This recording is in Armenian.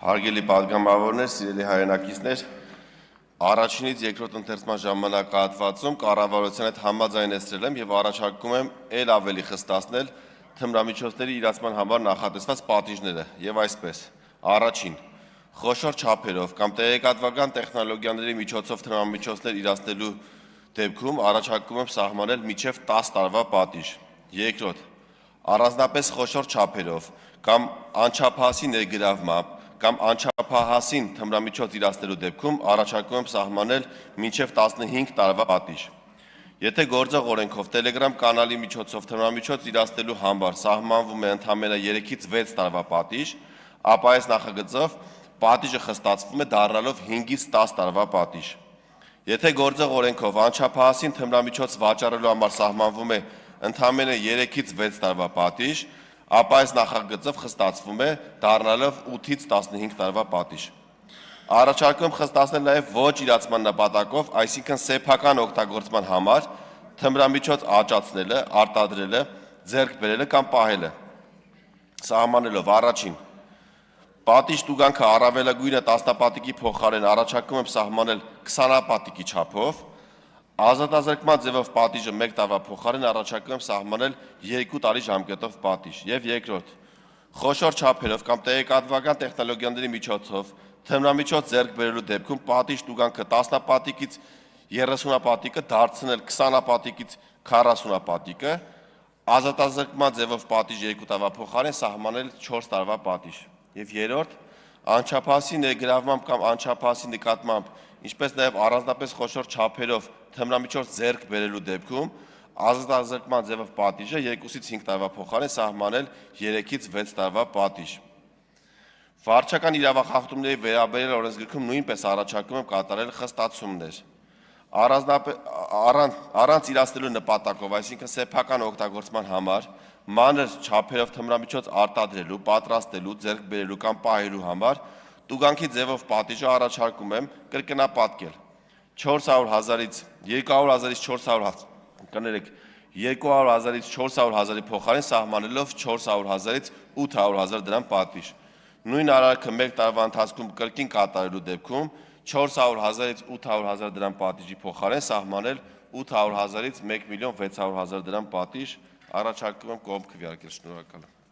Հարգելի պատգամավորներ, սիրելի հայրենակիցներ, առաջինից երկրորդ ընթերցման ժամանակահատվածում կառավարության հետ համաձայնեցրել եմ եւ առաջարկում եմ ել ավելի խստացնել թմրամիջոցների իրացման համար նախատեսված պատիժները եւ այսպես. Առաջին, խոշոր չափերով կամ տեղեկատվական տեխնոլոգիաների միջոցով թմրամիջոցներ իրացնելու դեպքում առաջարկում եմ սահմանել մինչեւ 10 տարվա պատիժ։ Երկրորդ, առանձնապես խոշոր չափերով կամ անչափահասի ներգրավմամբ կամ անչափահասին թմրամիջոց իրացնելու դեպքում առաջարկում եմ սահմանել մինչև 15 տարվա պատիժ։ Եթե գործող օրենքով Telegram կանալի միջոցով թմրամիջոց իրացնելու համար սահմանվում է ընդամենը 3-ից 6 տարվա պատիժ, ապա այս նախագծով պատիժը խստացվում է դառնալով 5-ից 10 տարվա պատիժ։ Եթե գործող օրենքով անչափահասին թմրամիջոց վաճառելու համար սահմանվում է ընդամենը 3-ից 6 տարվա պատիժ, ապա այս նախագծով խստացվում է դառնալով 8-ից 15 տարվա պատիժ։ Առաջարկում եմ խստացնել նաև ոչ իրացման նպատակով, այսինքն սեփական օգտագործման համար թմրամիջոց աճացնելը, արտադրելը, ձեռք բերելը կամ պահելը։ Սահմանելով առաջին, պատիժ տուգանքը առավելագույնը տասնապատիկի փոխարեն առաջարկում եմ սահմանել 20-պատիկի չափով, ազատազրկման ձևով պատիժը 1 տարվա փոխարեն առաջարկում եմ սահմանել 2 տարի ժամկետով պատիժ։ Եվ երկրորդ, խոշոր չափերով կամ տեղեկատվական տեխնոլոգիաների միջոցով թմրամիջոց ձեռք բերելու դեպքում պատիժ տուգանքը 10-պատիկից 30-պատիկը դարձնել 20-պատիկից 40-պատիկը, ազատազրկման ձևով պատիժ 2 տարվա փոխարեն սահմանել 4 տարվա պատիժ։ Եվ երրորդ, անչափահասի ներգրավմամբ կամ անչափահասի նկատմամբ, ինչպես նաև առանձնապես խոշոր չափերով թմրամիջոց ձեռք բերելու դեպքում ազատազրկման ձևով պատիժը 2-ից 5 տարվա փոխարեն սահմանել 3-ից 6 տարվա պատիժ։ Վարչական իրավախախտումների վերաբերյալ օրենսգրքում նույնպես առաջարկում եմ կատարել խստացումներ։ Առանց իրացնելու նպատակով, այսինքն սեփական օգտագործման համար, մանր չափերով թմրամիջոց արտադրելու, պատրաստելու, ձեռք բերելու կամ պահելու համար տուգանքի ձևով պատիժը առաջարկում եմ կրկնապատկել 400,000-ից 200,000-ից 400,000, կներեք, 200,000-ից 400,000-ի փոխարեն սահմանելով 400,000-ից 800,000 դրամ պատիժ։ Նույն արարքը 1 տարվա ընթացքում կրկին կատարելու դեպքում 400,000-ից 800,000 դրամ պատիժի փոխարեն սահմանել 800,000-ից 1,600,000 դրամ պատիժ, առաջարկում եմ կողմ քվեարկել։ Շնորհակալ եմ։